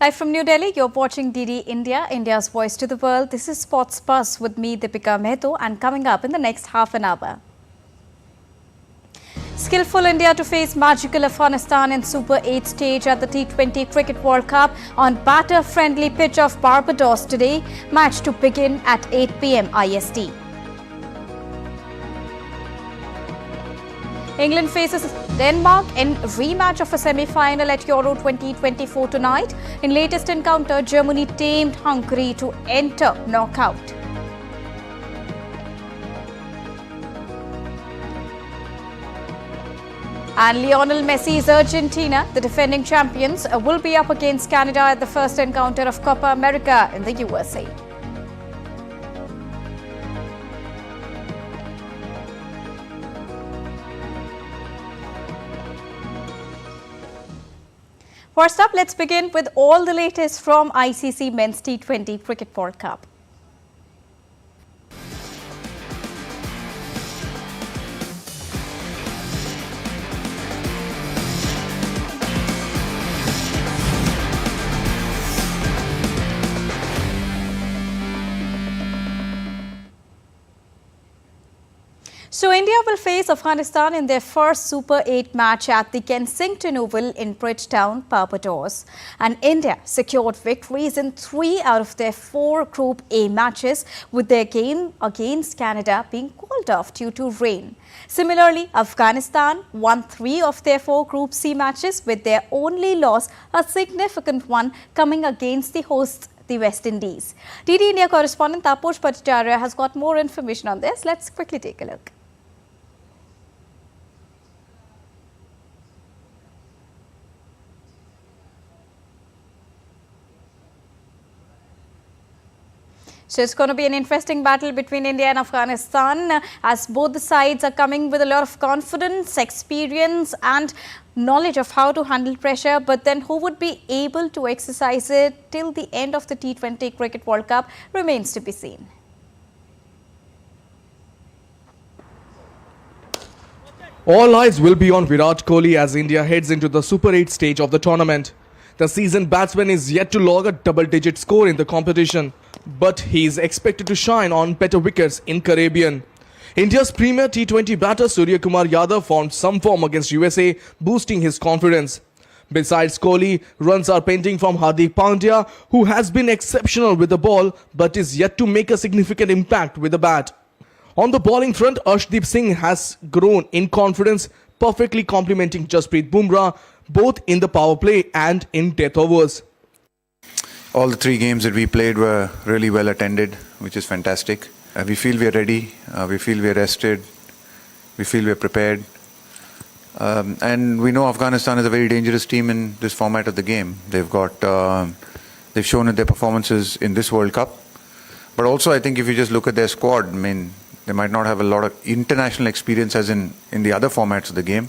Live from New Delhi, you're watching DD India, India's voice to the world. This is Sports Buzz with me, Deepika Mehto, and coming up in the next half an hour. Skillful India to face magical Afghanistan in Super 8 stage at the T20 Cricket World Cup on batter-friendly pitch of Barbados today. Match to begin at 8 p.m. IST. England faces Denmark in rematch of a semi-final at Euro 2024 tonight. In latest encounter, Germany tamed Hungary to enter knockout. And Lionel Messi's Argentina, the defending champions, will be up against Canada at the first encounter of Copa America in the USA. First up, let's begin with all the latest from ICC Men's T20 Cricket World Cup. So India will face Afghanistan in their first Super 8 match at the Kensington Oval in Bridgetown, Barbados. And India secured victories in 3 out of their 4 Group A matches, with their game against Canada being called off due to rain. Similarly, Afghanistan won 3 of their 4 Group C matches, with their only loss, a significant one, coming against the hosts, the West Indies. DD India correspondent Taposh Bhattacharya has got more information on this. Let's quickly take a look. So it's going to be an interesting battle between India and Afghanistan, as both the sides are coming with a lot of confidence, experience and knowledge of how to handle pressure. But then who would be able to exercise it till the end of the T20 Cricket World Cup remains to be seen. All eyes will be on Virat Kohli as India heads into the Super 8 stage of the tournament. The seasoned batsman is yet to log a double-digit score in the competition, but he is expected to shine on better wickets in Caribbean. India's premier T20 batter Surya Kumar Yadav found some form against USA, boosting his confidence. Besides Kohli, runs are pending from Hardik Pandya, who has been exceptional with the ball but is yet to make a significant impact with the bat. On the bowling front, Arshdeep Singh has grown in confidence, perfectly complementing Jasprit Bumrah both in the power play and in death overs. All the 3 games that we played were really well attended, which is fantastic. We feel we are ready, we feel we are rested, we feel we are prepared. And we know Afghanistan is a very dangerous team in this format of the game. They've shown in their performances in this World Cup. But also I think if you just look at their squad, I mean, they might not have a lot of international experience as in the other formats of the game.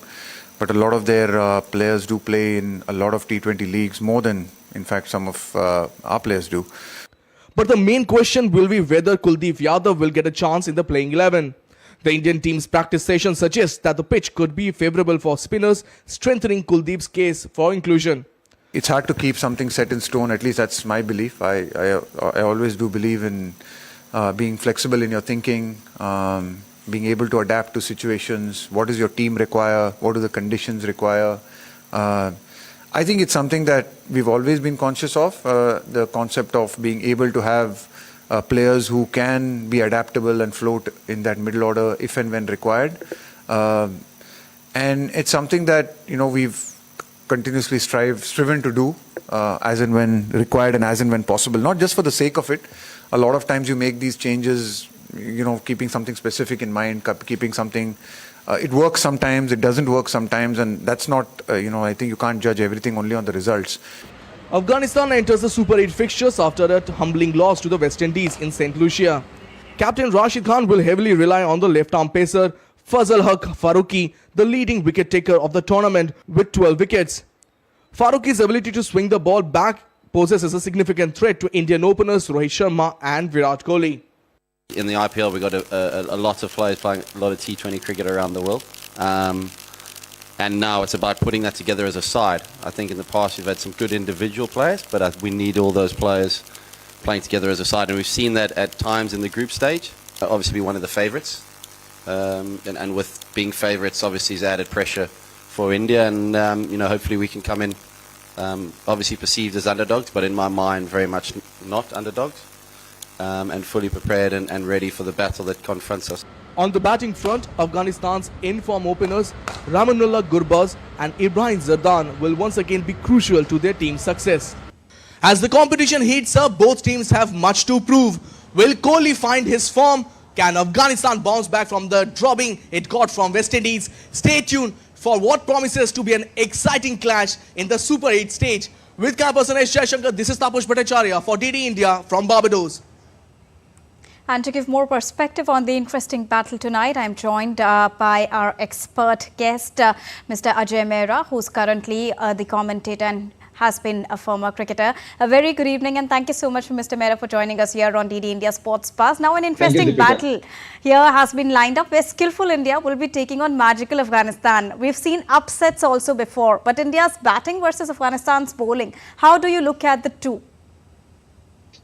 But a lot of their players do play in a lot of T20 leagues, more than, in fact, some of our players do. But the main question will be whether Kuldeep Yadav will get a chance in the playing 11. The Indian team's practice session suggests that the pitch could be favourable for spinners, strengthening Kuldeep's case for inclusion. It's hard to keep something set in stone, at least that's my belief. I always do believe in being flexible in your thinking, being able to adapt to situations. What does your team require? What do the conditions require? I think it's something that we've always been conscious of, the concept of being able to have players who can be adaptable and float in that middle order if and when required. And it's something that, you know, we've continuously striven to do as and when required and as and when possible, not just for the sake of it. A lot of times you make these changes, you know, keeping something specific in mind, keeping something, it works sometimes, it doesn't work sometimes, and that's not, you know, I think you can't judge everything only on the results. Afghanistan enters the Super 8 fixtures after a humbling loss to the West Indies in St. Lucia. Captain Rashid Khan will heavily rely on the left-arm pacer Fazal Haq Farooqi, the leading wicket-taker of the tournament with 12 wickets. Farooqi's ability to swing the ball back poses a significant threat to Indian openers Rohit Sharma and Virat Kohli. In the IPL, we've got a lot of players playing a lot of T20 cricket around the world. And now it's about putting that together as a side. I think in the past we've had some good individual players, but we need all those players playing together as a side. And we've seen that at times in the group stage. Obviously, be one of the favourites. And with being favourites, obviously, is added pressure for India. And, hopefully we can come in, obviously perceived as underdogs, but in my mind, very much not underdogs. And fully prepared and ready for the battle that confronts us. On the batting front, Afghanistan's in-form openers Ramanullah Gurbaz and Ibrahim Zardan will once again be crucial to their team's success. As the competition heats up, both teams have much to prove. Will Kohli find his form? Can Afghanistan bounce back from the drubbing it got from West Indies? Stay tuned for what promises to be an exciting clash in the Super 8 stage. With camera person S. Jayashankar, this is Tapush Bhattacharya for DD India from Barbados. And to give more perspective on the interesting battle tonight, I'm joined by our expert guest, Mr. Ajay Mehra, who's currently the commentator and has been a former cricketer. A very good evening and thank you so much, Mr. Mehra, for joining us here on DD India Sports Pass. Now an interesting battle here has been lined up where skillful India will be taking on magical Afghanistan. We've seen upsets also before, but India's batting versus Afghanistan's bowling. How do you look at the two?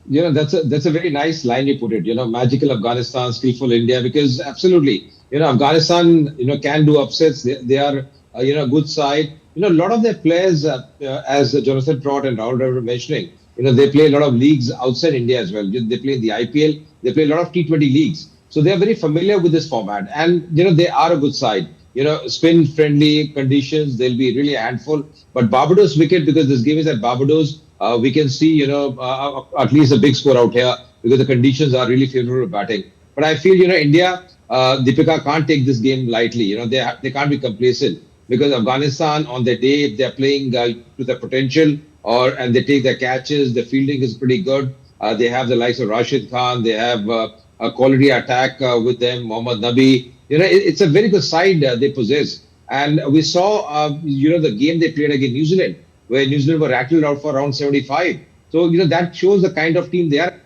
That's a very nice line you put it. Magical Afghanistan, skillful India, because absolutely, Afghanistan, can do upsets. They are, a good side. A lot of their players, as Jonathan Trott and Rahul were mentioning, they play a lot of leagues outside India as well. They play in the IPL. They play a lot of T20 leagues. So they are very familiar with this format. And, they are a good side. Spin-friendly conditions, they'll be really a handful. But Barbados wicket, because this game is at Barbados, we can see, at least a big score out here because the conditions are really favorable for batting. But I feel, India, Deepika can't take this game lightly. They can't be complacent because Afghanistan on their day, if they're playing to their potential and they take their catches, the fielding is pretty good. They have the likes of Rashid Khan. They have a quality attack with them, Mohammad Nabi. It's a very good side they possess. And we saw, the game they played against New Zealand, where New Zealand were rattled out for around 75. So, that shows the kind of team they are.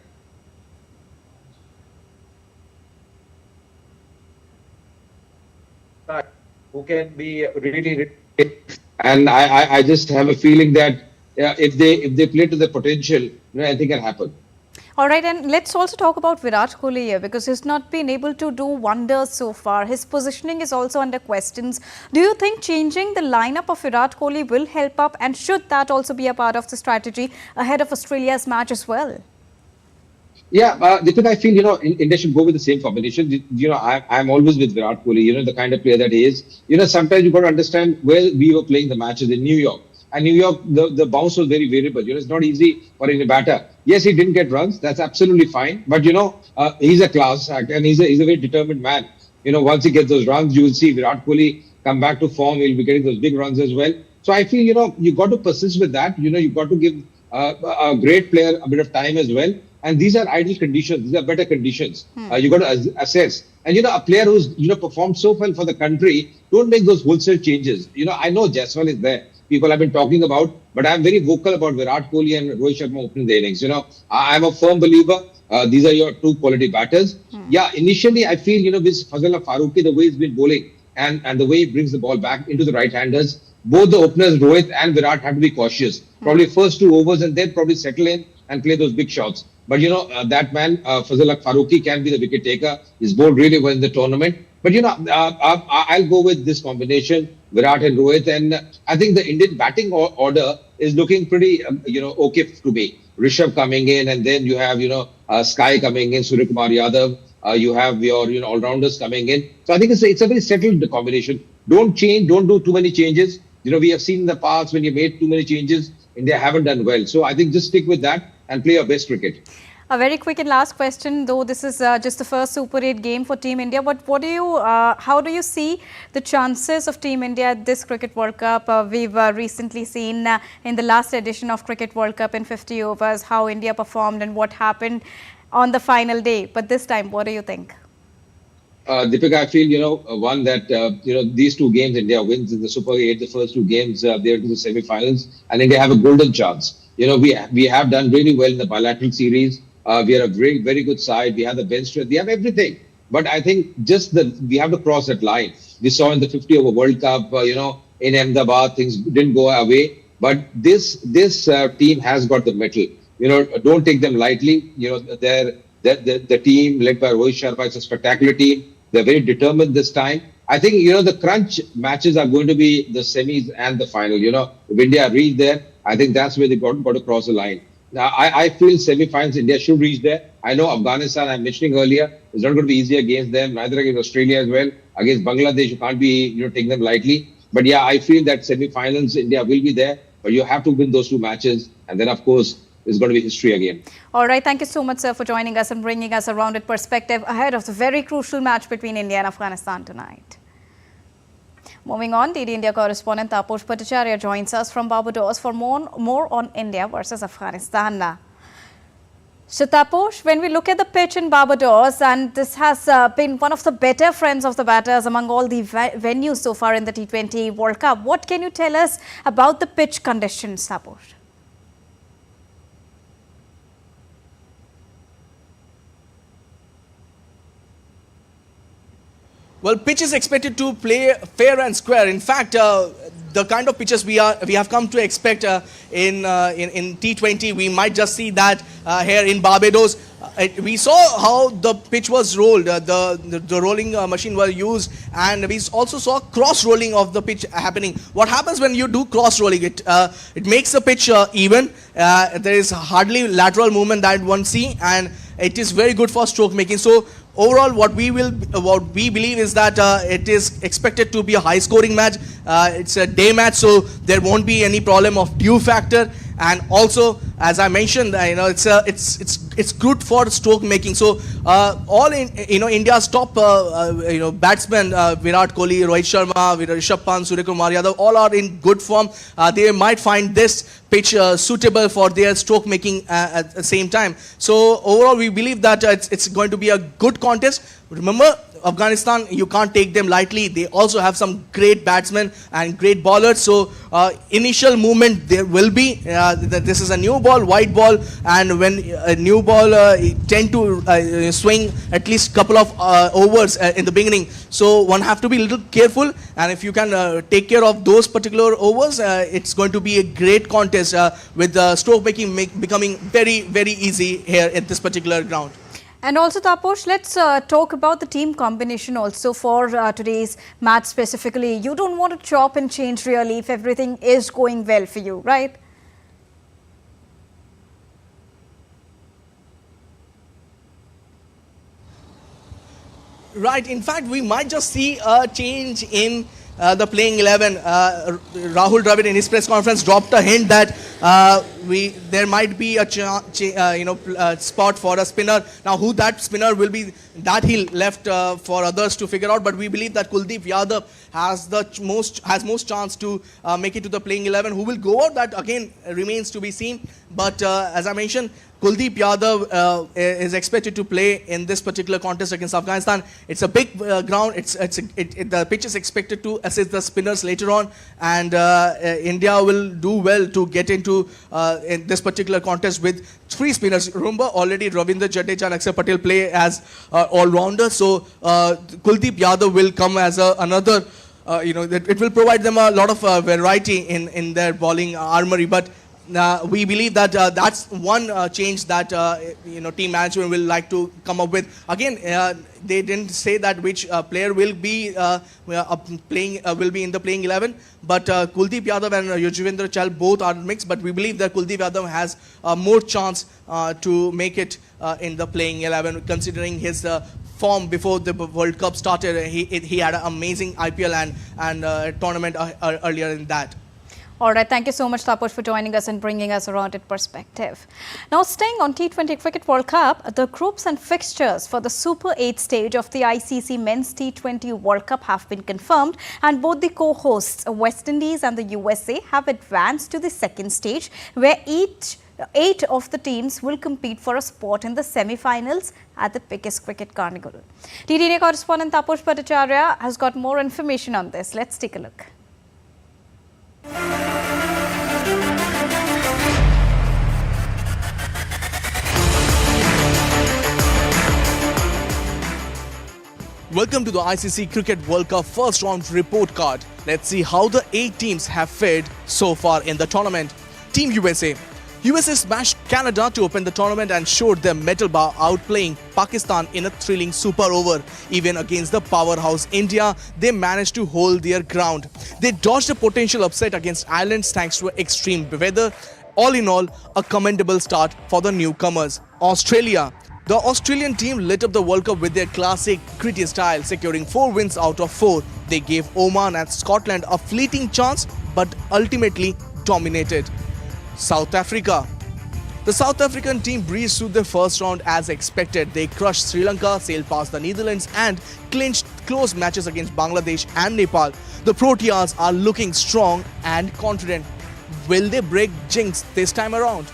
Who can be really, and I just have a feeling that if they play to their potential, anything can happen. All right, and let's also talk about Virat Kohli here because he's not been able to do wonders so far. His positioning is also under questions. Do you think changing the lineup of Virat Kohli will help up, and should that also be a part of the strategy ahead of Australia's match as well? Yeah, Deepika, I feel, India should go with the same combination. I'm always with Virat Kohli, the kind of player that he is. Sometimes you've got to understand where we were playing the matches in New York. And New York, the bounce was very variable. It's not easy for any batter. Yes, he didn't get runs. That's absolutely fine. But, he's a class act and he's a very determined man. Once he gets those runs, you will see Virat Kohli come back to form. He'll be getting those big runs as well. So I feel, you've got to persist with that. You've got to give a great player a bit of time as well. And these are ideal conditions. These are better conditions. You've got to assess. And, a player who's, performed so well for the country, don't make those wholesale changes. I know Jaiswal is there. People have been talking about, but I'm very vocal about Virat Kohli and Rohit Sharma opening the innings. I'm a firm believer. These are your two quality batters. Yeah, initially I feel, with Fazal Farooqi, the way he's been bowling and the way he brings the ball back into the right-handers, both the openers, Rohit and Virat, have to be cautious. Probably first 2 overs and then probably settle in and play those big shots. But, that man, Fazal Farooqi, can be the wicket taker. He's bowled really well in the tournament. But, I'll go with this combination, Virat and Rohit. And I think the Indian batting order is looking pretty, okay to me. Rishabh coming in, and then you have, Sky coming in, Surya Kumar Yadav. You have your, all-rounders coming in. So I think it's a very settled combination. Don't change. Don't do too many changes. We have seen in the past when you made too many changes, India haven't done well. So I think just stick with that and play your best cricket. A very quick and last question, though this is just the first Super 8 game for Team India. But how do you see the chances of Team India at this Cricket World Cup? We've recently seen in the last edition of Cricket World Cup in 50 overs how India performed and what happened on the final day. But this time, what do you think? Deepika, I feel, one that, these 2 games India wins in the Super 8, the first 2 games, they're to the semi-finals, and India have a golden chance. We have done really well in the bilateral series. We are a very, very good side. We have the bench strength. We have everything. But I think we have to cross that line. We saw in the 50 over World Cup, in Ahmedabad, things didn't go away. But this team has got the mettle. Don't take them lightly. The team led by Rohit Sharma is a spectacular team. They're very determined this time. I think the crunch matches are going to be the semis and the final. If India reach there, I think that's where they got to cross the line. Now, I feel semi-finals India should reach there. I know Afghanistan, I'm mentioning earlier, is not going to be easy against them, neither against Australia as well. Against Bangladesh, you can't be taking them lightly. But yeah, I feel that semi-finals India will be there, but you have to win those two matches, and then of course it's going to be history again. All right, thank you so much, sir, for joining us and bringing us a rounded perspective ahead of the very crucial match between India and Afghanistan tonight. Moving on, DD India correspondent Taposh Bhattacharya joins us from Barbados for more on India versus Afghanistan. So Taposh, when we look at the pitch in Barbados, and this has been one of the better friends of the batters among all the venues so far in the T20 World Cup, what can you tell us about the pitch conditions, Taposh? Well, pitch is expected to play fair and square. In fact, the kind of pitches we have come to expect in T20, we might just see that here in Barbados. We saw how the pitch was rolled, the rolling machine was used, and we also saw cross rolling of the pitch happening. What happens when you do cross rolling? It makes the pitch even. There is hardly lateral movement that one see, and it is very good for stroke making. So overall, what we believe is that it is expected to be a high scoring match. It's a day match, so there won't be any problem of dew factor. And also, as I mentioned, it's good for stroke making. So all in India's top batsmen, Virat Kohli, Rohit Sharma, Rishabh Pant, Suryakumar Yadav, all are in good form. They might find this pitch suitable for their stroke making at the same time. So overall, we believe that it's going to be a good contest. Remember, Afghanistan, you can't take them lightly. They also have some great batsmen and great bowlers. So initial movement there will be. This is a new ball, white ball, and when a new ball tend to swing at least couple of overs in the beginning. So one have to be a little careful, and if you can take care of those particular overs, it's going to be a great contest with stroke making becoming very, very easy here at this particular ground. And also, Taposh, let's talk about the team combination also for today's match specifically. You don't want to chop and change really if everything is going well for you, right? Right. In fact, we might just see a change in the playing 11. Rahul Dravid in his press conference dropped a hint that there might be a spot for a spinner. Now, who that spinner will be, that he left for others to figure out. But we believe that Kuldeep Yadav has most chance to make it to the playing 11. Who will go out, that again remains to be seen. But as I mentioned, Kuldeep Yadav is expected to play in this particular contest against Afghanistan. It's a big ground. The pitch is expected to assist the spinners later on, and India will do well to get into in this particular contest with 3 spinners. Remember, already Ravindra Jadeja and Akshar Patel play as all-rounders. So Kuldeep Yadav will come as another. It will provide them a lot of variety in their bowling armory, but. We believe that that's one change that team management will like to come up with. Again, they didn't say that which player will be will be in the playing 11, but Kuldeep Yadav and Yuzvendra Chahal both are mixed. But we believe that Kuldeep Yadav has more chance to make it in the playing 11, considering his form before the World Cup started. He had an amazing IPL and tournament earlier in that. All right, thank you so much, Taposh, for joining us and bringing us a rounded perspective. Now, staying on T20 Cricket World Cup, the groups and fixtures for the Super 8 stage of the ICC Men's T20 World Cup have been confirmed, and both the co-hosts, West Indies and the USA, have advanced to the second stage, where 8 of the teams will compete for a spot in the semi-finals at the biggest cricket carnival. TDN correspondent Taposh Bhattacharya has got more information on this. Let's take a look. Welcome to the ICC Cricket World Cup first round report card. Let's see how the 8 teams have fared so far in the tournament. Team USA. USA smashed Canada to open the tournament and showed their metal bar outplaying Pakistan in a thrilling super over. Even against the powerhouse India, they managed to hold their ground. They dodged a potential upset against Ireland thanks to extreme weather. All in all, a commendable start for the newcomers. Australia. The Australian team lit up the World Cup with their classic gritty style, securing 4 wins out of 4. They gave Oman and Scotland a fleeting chance but ultimately dominated. South Africa. The South African team breezed through the first round as expected. They crushed Sri Lanka, sailed past the Netherlands and clinched close matches against Bangladesh and Nepal. The Proteas are looking strong and confident. Will they break jinx this time around?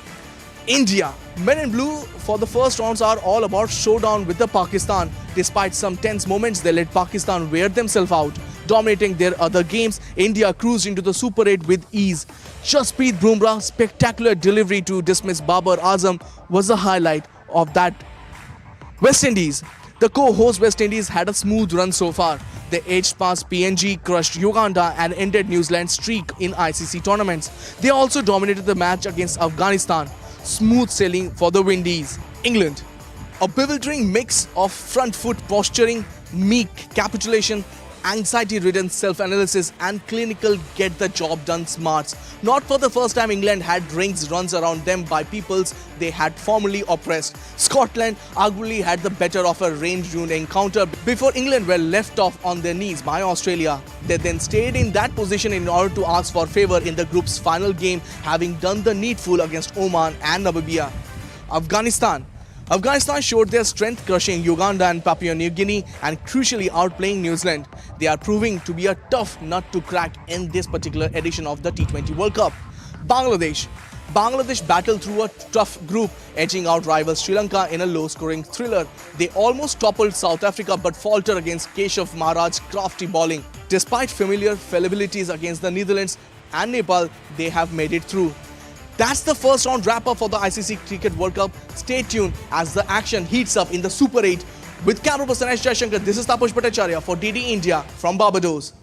India. Men in blue for the first rounds are all about showdown with the Pakistan. Despite some tense moments, they let Pakistan wear themselves out. Dominating their other games, India cruised into the Super 8 with ease. Jasprit Bumrah's spectacular delivery to dismiss Babar Azam was the highlight of that. West Indies. The co-host West Indies had a smooth run so far. They edged past PNG, crushed Uganda and ended New Zealand's streak in ICC tournaments. They also dominated the match against Afghanistan. Smooth sailing for the Windies. England. A bewildering mix of front foot posturing, meek capitulation, anxiety-ridden self-analysis and clinical get-the-job-done smarts. Not for the first time England had rings runs around them by peoples they had formerly oppressed. Scotland arguably had the better of a range-ruined encounter before England were left off on their knees by Australia. They then stayed in that position in order to ask for favour in the group's final game, having done the needful against Oman and Namibia. Afghanistan showed their strength, crushing Uganda and Papua New Guinea and crucially outplaying New Zealand. They are proving to be a tough nut to crack in this particular edition of the T20 World Cup. Bangladesh battled through a tough group, edging out rivals Sri Lanka in a low-scoring thriller. They almost toppled South Africa but faltered against Keshav Maharaj's crafty bowling. Despite familiar fallibilities against the Netherlands and Nepal, they have made it through. That's the first round wrap-up for the ICC Cricket World Cup. Stay tuned as the action heats up in the Super 8. With camera person S. Jaishankar, this is Taposh Bhattacharya for DD India from Barbados.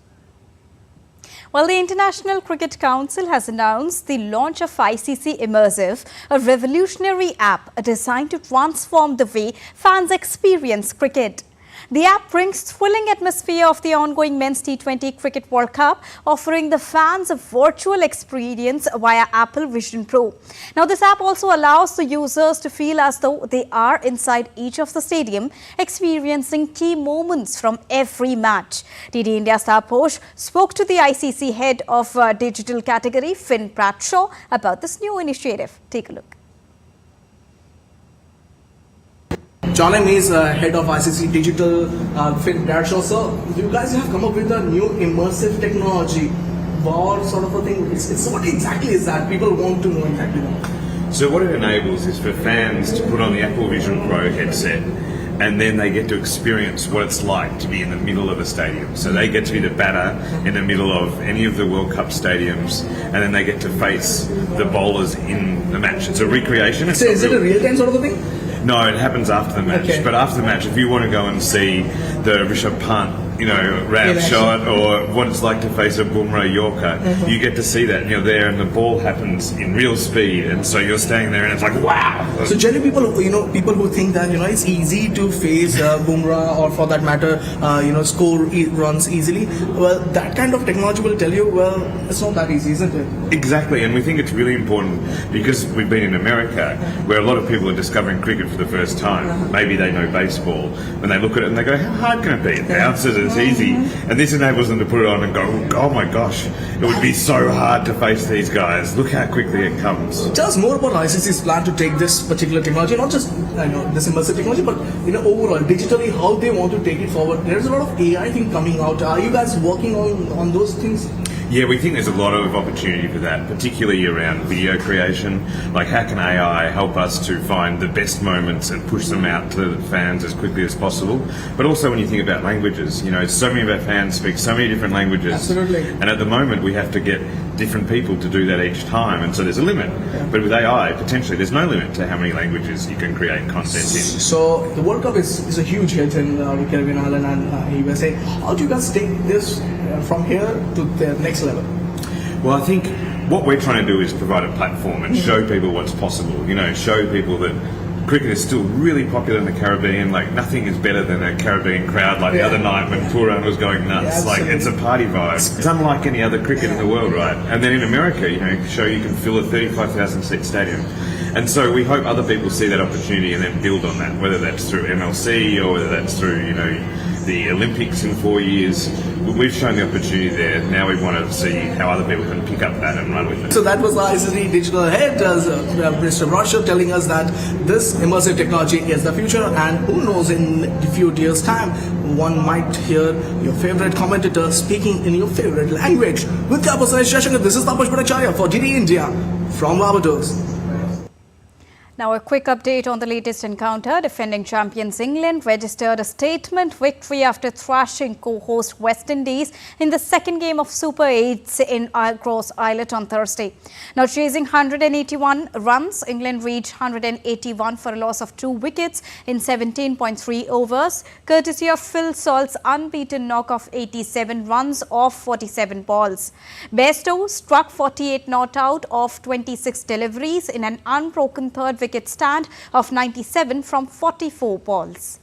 Well, the International Cricket Council has announced the launch of ICC Immersive, a revolutionary app designed to transform the way fans experience cricket. The app brings thrilling atmosphere of the ongoing Men's T20 Cricket World Cup, offering the fans a virtual experience via Apple Vision Pro. Now, this app also allows the users to feel as though they are inside each of the stadium, experiencing key moments from every match. DD India star Posh spoke to the ICC head of digital category, Finn Bradshaw, about this new initiative. Take a look. Joining me is head of ICC Digital, Finn Bradshaw. So, you guys have come up with a new immersive technology. What sort of a thing? It's what exactly is that? People want to know exactly that. So what it enables is for fans to put on the Apple Vision Pro headset, and then they get to experience what it's like to be in the middle of a stadium. So they get to be the batter in the middle of any of the World Cup stadiums, and then they get to face the bowlers in the match. It's a recreation. So is it a real-time sort of a thing? No, it happens after the match. Okay. But after the match, if you want to go and see the Rishabh Pant, ramp shot, or what it's like to face a Bumrah Yorker, you get to see that. And you're there, and the ball happens in real speed, and so you're standing there, and it's like, wow. So generally, people who think that it's easy to face Bumrah or for that matter, score runs easily. Well, that kind of technology will tell you, well, it's not that easy, isn't it? Exactly, and we think it's really important because we've been in America, where a lot of people are discovering cricket for the first time. Maybe they know baseball, when they look at it and they go, how hard can it be? The answer is it's easy, and this enables them to put it on and go, oh my gosh, it would be so hard to face these guys. Look how quickly it comes. Tell us more about ICC's plan to take this particular technology, not just this immersive technology, but overall digitally how they want to take it forward. There's a lot of AI thing coming out. Are you guys working on those things? Yeah, we think there's a lot of opportunity for that, particularly around video creation. Like, how can AI help us to find the best moments and push them out to the fans as quickly as possible? But also when you think about languages, you know, so many of our fans speak so many different languages. Absolutely. And at the moment, we have to get different people to do that each time, and so there's a limit. But with AI, potentially, there's no limit to how many languages you can create content in. So the World Cup is a huge hit in the Caribbean island and USA. How do you guys take this from here to the next level? Well, I think what we're trying to do is provide a platform and show people what's possible. You know, show people that cricket is still really popular in the Caribbean. Like, nothing is better than a Caribbean crowd. Like the other night when Pooran was going nuts. Like, it's a party vibe. It's unlike any other cricket in the world, right? And then in America, you know, show you can fill a 35,000 seat stadium. And so we hope other people see that opportunity and then build on that, whether that's through MLC or whether that's through, you know, the Olympics in 4 years. We've shown the opportunity there. Now we want to see how other people can pick up that and run with it. So that was the ICC digital head, Mr. Prasar, telling us that this immersive technology is the future, and who knows, in a few years' time, one might hear your favorite commentator speaking in your favorite language. With Kapasai, this is Tapash Bhattacharya for DD India from Barbados. Now a quick update on the latest encounter. Defending champions England registered a statement victory after thrashing co-host West Indies in the second game of Super 8s in Cross Islet on Thursday. Now chasing 181 runs, England reached 181 for a loss of 2 wickets in 17.3 overs, courtesy of Phil Salt's unbeaten knock of 87 runs off 47 balls. Bairstow struck 48 not out of 26 deliveries in an unbroken third wicket stand of 97 from 44 balls.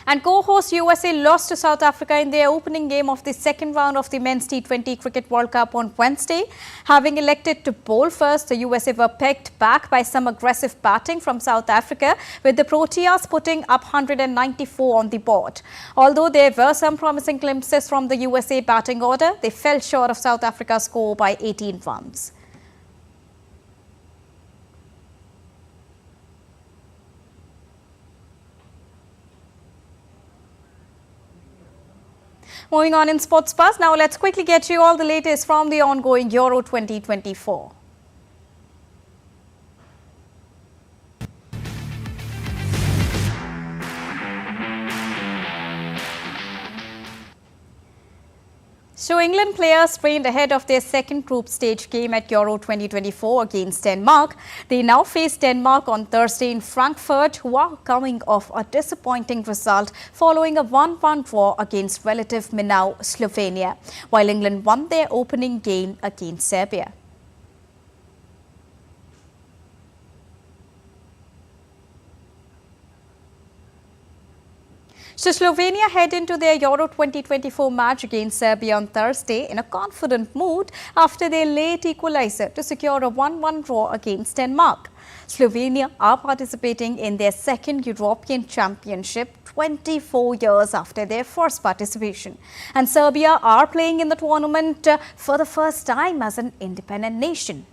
And co-host USA lost to South Africa in their opening game of the second round of the Men's T20 Cricket World Cup on Wednesday. Having elected to bowl first, the USA were pegged back by some aggressive batting from South Africa, with the Proteas putting up 194 on the board. Although there were some promising glimpses from the USA batting order, they fell short of South Africa's score by 18 runs. Moving on in Sports Buzz, now let's quickly get you all the latest from the ongoing Euro 2024. So England players trained ahead of their second group stage game at Euro 2024 against Denmark. They now face Denmark on Thursday in Frankfurt, who are coming off a disappointing result following a 1-1 draw against relative Minau, Slovenia, while England won their opening game against Serbia. So Slovenia head into their Euro 2024 match against Serbia on Thursday in a confident mood after their late equaliser to secure a 1-1 draw against Denmark. Slovenia are participating in their second European Championship 24 years after their first participation. And Serbia are playing in the tournament for the first time as an independent nation.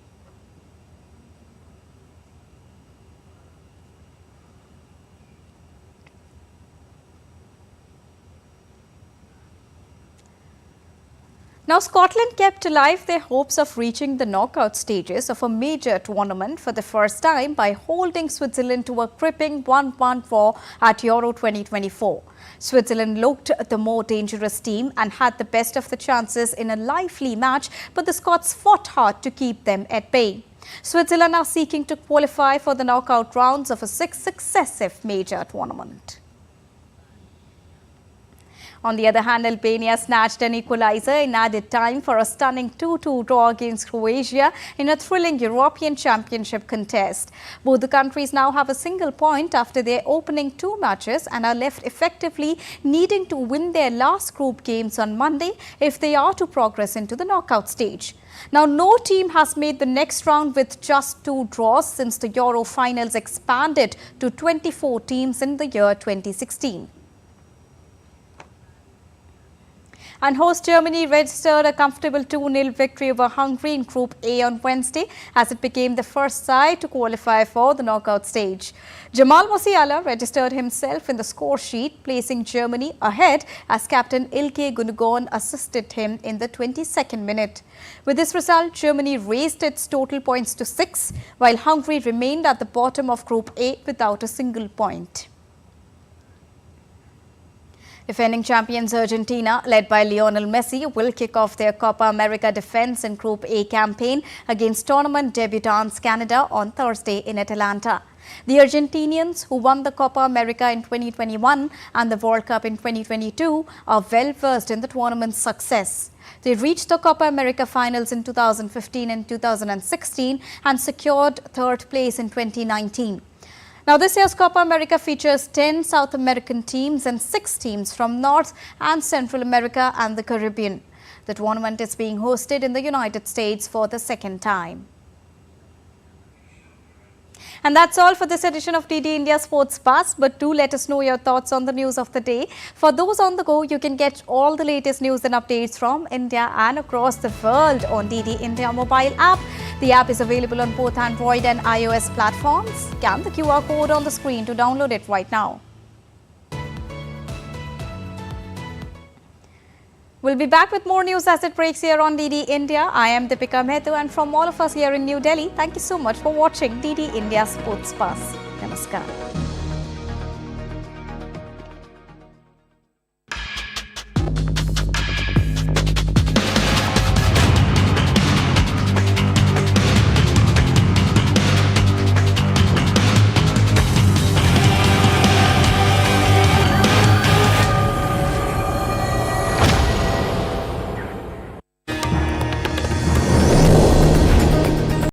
Now, Scotland kept alive their hopes of reaching the knockout stages of a major tournament for the first time by holding Switzerland to a gripping 1-1 draw at Euro 2024. Switzerland looked the more dangerous team and had the best of the chances in a lively match, but the Scots fought hard to keep them at bay. Switzerland are seeking to qualify for the knockout rounds of a 6th successive major tournament. On the other hand, Albania snatched an equaliser in added time for a stunning 2-2 draw against Croatia in a thrilling European Championship contest. Both the countries now have a single point after their opening 2 matches and are left effectively needing to win their last group games on Monday if they are to progress into the knockout stage. Now, no team has made the next round with just 2 draws since the Euro finals expanded to 24 teams in the year 2016. And host Germany registered a comfortable 2-0 victory over Hungary in Group A on Wednesday as it became the first side to qualify for the knockout stage. Jamal Musiala registered himself in the score sheet, placing Germany ahead as captain Ilkay Gundogan assisted him in the 22nd minute. With this result, Germany raised its total points to 6, while Hungary remained at the bottom of Group A without a single point. Defending champions Argentina, led by Lionel Messi, will kick off their Copa America defense in Group A campaign against tournament debutants Canada on Thursday in Atlanta. The Argentinians, who won the Copa America in 2021 and the World Cup in 2022, are well versed in the tournament's success. They reached the Copa America finals in 2015 and 2016 and secured third place in 2019. Now, this year's Copa America features 10 South American teams and 6 teams from North and Central America and the Caribbean. The tournament is being hosted in the United States for the second time. And that's all for this edition of DD India Sports Buzz. But do let us know your thoughts on the news of the day. For those on the go, you can get all the latest news and updates from India and across the world on DD India mobile app. The app is available on both Android and iOS platforms. Scan the QR code on the screen to download it right now. We'll be back with more news as it breaks here on DD India. I am Deepika Mehta, and from all of us here in New Delhi, thank you so much for watching DD India Sports Buzz. Namaskar.